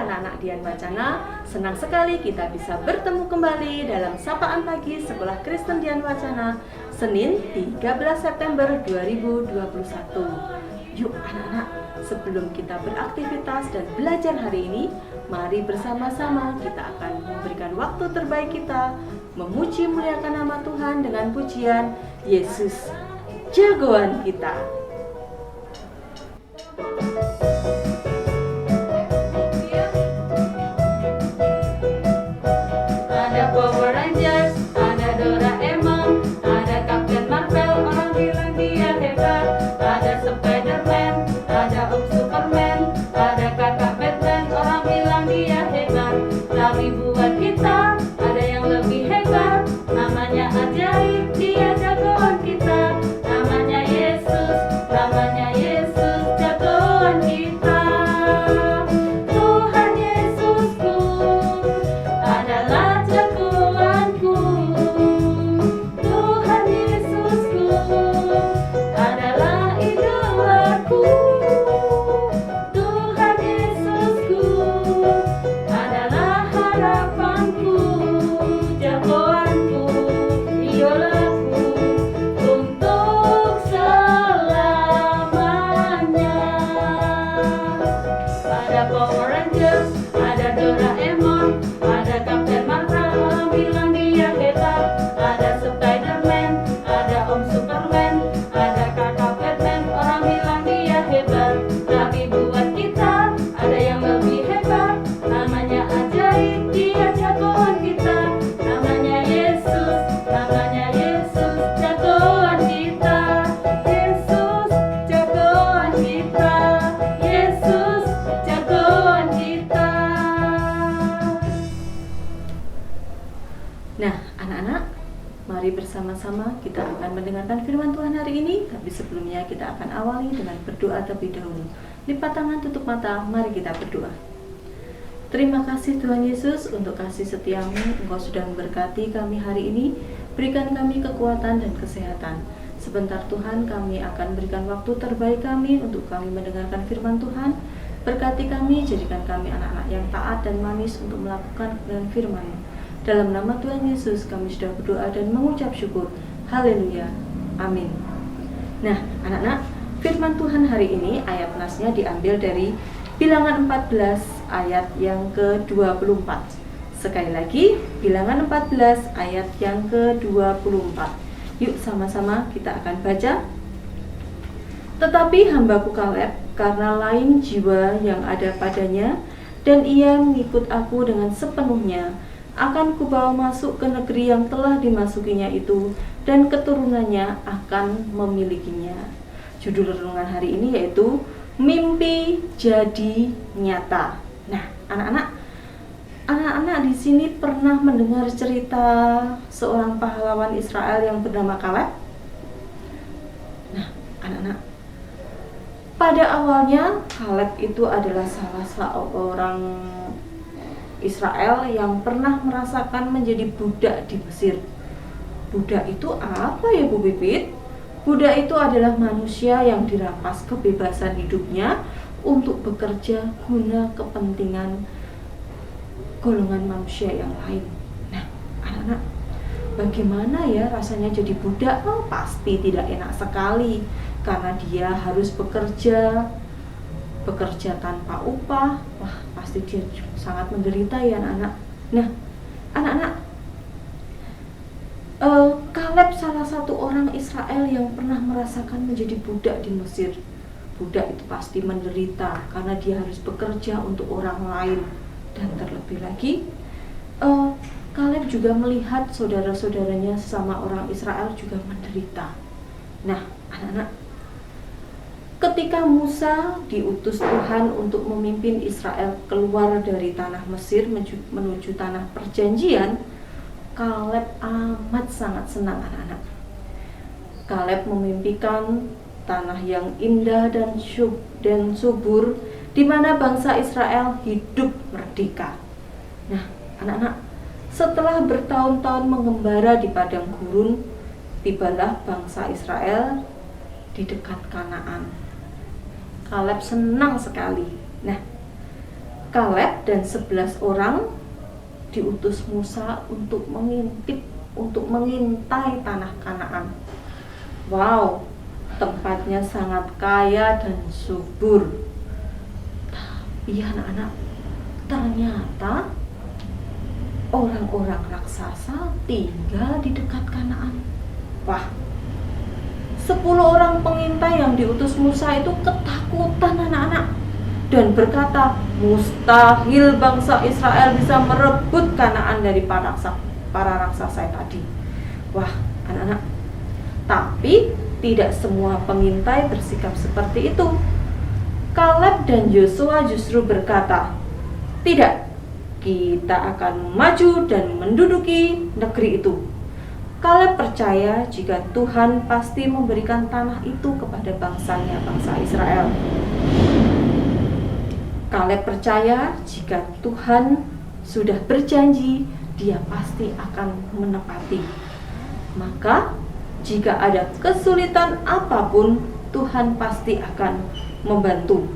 anak-anak Dian Wacana, senang sekali kita bisa bertemu kembali dalam Sapaan Pagi Sekolah Kristen Dian Wacana, Senin 13 September 2021. Yuk anak-anak, sebelum kita beraktivitas dan belajar hari ini, mari bersama-sama kita akan memberikan waktu terbaik kita, memuji muliakan nama Tuhan dengan pujian Yesus, jagoan kita. Nah, anak-anak, mari bersama-sama kita akan mendengarkan firman Tuhan hari ini. Tapi sebelumnya kita akan awali dengan berdoa terlebih dahulu. Lipat tangan, tutup mata, mari kita berdoa. Terima kasih Tuhan Yesus untuk kasih setiamu. Engkau sudah memberkati kami hari ini. Berikan kami kekuatan dan kesehatan. Sebentar Tuhan, kami akan berikan waktu terbaik kami untuk kami mendengarkan firman Tuhan. Berkati kami, jadikan kami anak-anak yang taat dan manis untuk melakukan kebenaran firman-Mu. Dalam nama Tuhan Yesus kami sudah berdoa dan mengucap syukur. Haleluya. Amin. Nah, anak-anak, firman Tuhan hari ini ayat nasnya diambil dari Bilangan 14 ayat yang ke-24. Sekali lagi, Bilangan 14 ayat yang ke-24. Yuk sama-sama kita akan baca. Tetapi hambaku Kaleb, karena lain jiwa yang ada padanya, dan ia mengikut aku dengan sepenuhnya, akan kubawa masuk ke negeri yang telah dimasukinya itu, dan keturunannya akan memilikinya. Judul renungan hari ini yaitu Mimpi Jadi Nyata. Nah, anak-anak di sini pernah mendengar cerita seorang pahlawan Israel yang bernama Kaleb? Nah, anak-anak, pada awalnya Kaleb itu adalah salah seorang Israel yang pernah merasakan menjadi budak di Mesir. Budak itu apa ya Bu Pipit? Budak itu adalah manusia yang dirampas kebebasan hidupnya untuk bekerja guna kepentingan golongan manusia yang lain. Nah, anak-anak, bagaimana ya rasanya jadi budak? Oh, pasti tidak enak sekali karena dia harus bekerja tanpa upah. Wah, pasti dia sangat menderita ya anak-anak. Nah, anak-anak, Kaleb salah satu orang Israel yang pernah merasakan menjadi budak di Mesir. Budak itu pasti menderita karena dia harus bekerja untuk orang lain. Dan terlebih lagi, Kaleb juga melihat saudara-saudaranya sesama orang Israel juga menderita. Nah, anak-anak, ketika Musa diutus Tuhan untuk memimpin Israel keluar dari tanah Mesir menuju tanah perjanjian, Kaleb amat sangat senang anak-anak. Kaleb memimpikan tanah yang indah dan subur di mana bangsa Israel hidup merdeka. Nah, anak-anak, setelah bertahun-tahun mengembara di padang gurun, tibalah bangsa Israel di dekat Kanaan. Kaleb senang sekali. Nah, Kaleb dan 11 orang diutus Musa untuk mengintip, untuk mengintai tanah Kanaan. Wow, tempatnya sangat kaya dan subur. Tapi anak-anak, ternyata orang-orang raksasa tinggal di dekat Kanaan. Wah, 10 orang pengintai yang diutus Musa itu ketakutan anak-anak dan berkata, mustahil bangsa Israel bisa merebut Kanaan dari para raksasa tadi. Wah, anak-anak, tapi tidak semua pengintai bersikap seperti itu. Kaleb dan Yosua justru berkata, tidak, kita akan maju dan menduduki negeri itu. Kaleb percaya jika Tuhan pasti memberikan tanah itu kepada bangsanya, bangsa Israel. Kaleb percaya jika Tuhan sudah berjanji, dia pasti akan menepati. Maka jika ada kesulitan apapun, Tuhan pasti akan membantu.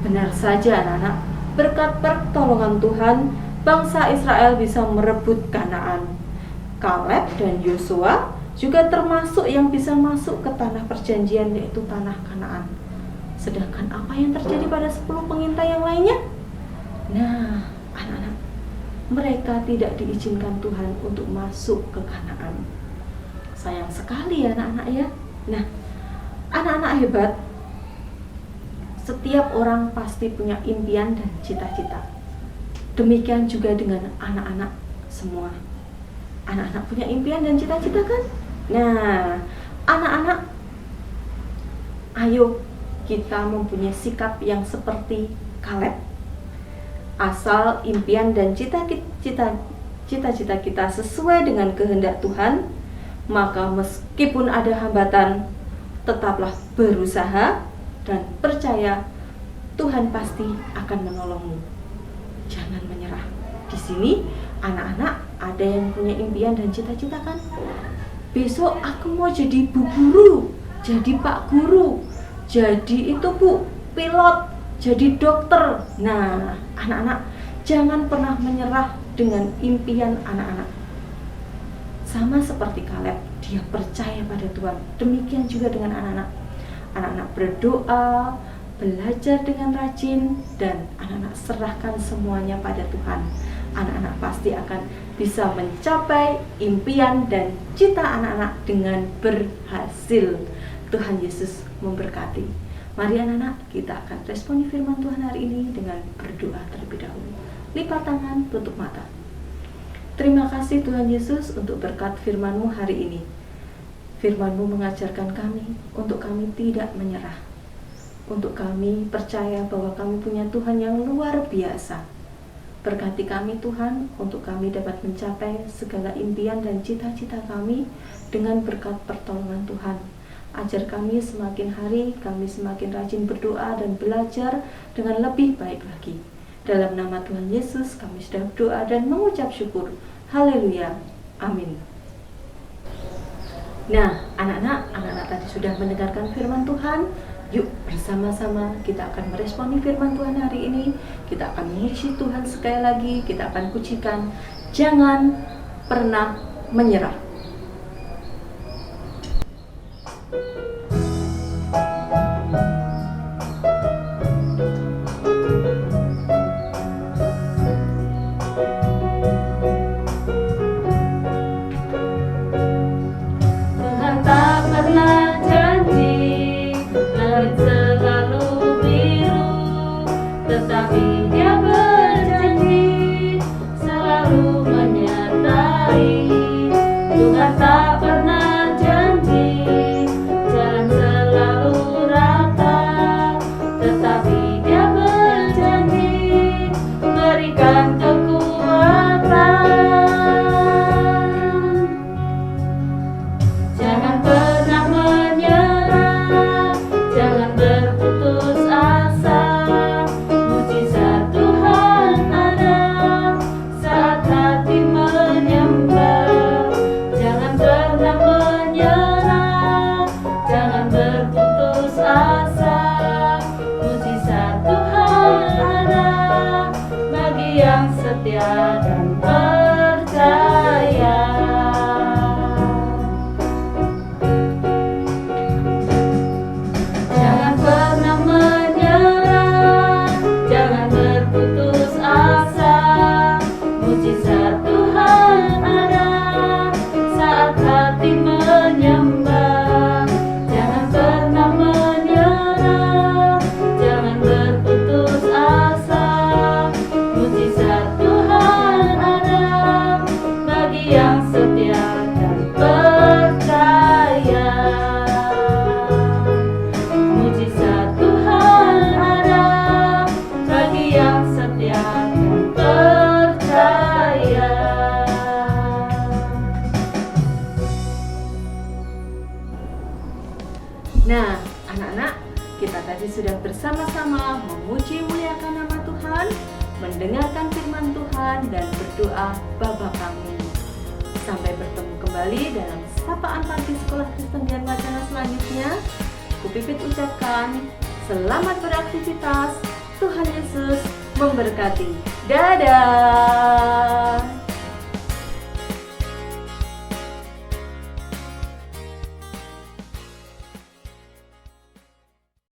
Benar saja anak-anak, berkat pertolongan Tuhan, bangsa Israel bisa merebut Kanaan. Kaleb dan Yosua juga termasuk yang bisa masuk ke tanah perjanjian, yaitu tanah Kanaan. Sedangkan apa yang terjadi pada 10 pengintai yang lainnya? Nah, anak-anak, mereka tidak diizinkan Tuhan untuk masuk ke Kanaan. Sayang sekali ya anak-anak ya. Nah, anak-anak hebat, setiap orang pasti punya impian dan cita-cita. Demikian juga dengan anak-anak semua. Anak-anak punya impian dan cita-cita kan? Nah, anak-anak, ayo kita mempunyai sikap yang seperti Kaleb. Asal impian dan cita-cita kita sesuai dengan kehendak Tuhan, maka meskipun ada hambatan, tetaplah berusaha dan percaya Tuhan pasti akan menolongmu. Jangan menyerah. Di sini anak-anak ada yang punya impian dan cita-cita kan? Besok aku mau jadi bu guru, jadi pak guru, jadi itu bu pilot, jadi dokter. Nah, anak-anak jangan pernah menyerah dengan impian anak-anak. Sama seperti Kaleb, dia percaya pada Tuhan. Demikian juga dengan anak-anak. Anak-anak berdoa, belajar dengan rajin, dan anak-anak serahkan semuanya pada Tuhan. Anak-anak pasti akan bisa mencapai impian dan cita anak-anak dengan berhasil. Tuhan Yesus memberkati. Mari anak-anak, kita akan responi firman Tuhan hari ini dengan berdoa terlebih dahulu. Lipat tangan, tutup mata. Terima kasih Tuhan Yesus untuk berkat firman-Mu hari ini. Firman-Mu mengajarkan kami untuk kami tidak menyerah. Untuk kami percaya bahwa kami punya Tuhan yang luar biasa. Berkati kami Tuhan untuk kami dapat mencapai segala impian dan cita-cita kami dengan berkat pertolongan Tuhan. Ajar kami semakin hari, kami semakin rajin berdoa dan belajar dengan lebih baik lagi. Dalam nama Tuhan Yesus kami sudah berdoa dan mengucap syukur. Haleluya. Amin. Nah, anak-anak tadi sudah mendengarkan firman Tuhan. Yuk bersama-sama kita akan meresponi firman Tuhan hari ini. Kita akan memuji Tuhan sekali lagi. Kita akan pujikan. Jangan pernah menyerah. setia dan percaya. Jangan pernah menyerah, jangan berputus asa. Mujizat Tuhan ada saat hati menyembah. Jangan pernah menyerah, jangan berputus asa. Mujizat Tuhan ada bagi yang setia dan percaya. Mujizat Tuhan ada bagi yang setia dan percaya. Nah, anak-anak, kita tadi sudah bersama-sama memuji muliakan nama Tuhan, mendengarkan firman Tuhan, dan berdoa Bapa Kami. Sampai bertemu kembali dalam sapaan pagi sekolah Kristen dan Wacana selanjutnya. Ku Pipit ucapkan selamat beraktivitas. Tuhan Yesus memberkati. Dadah.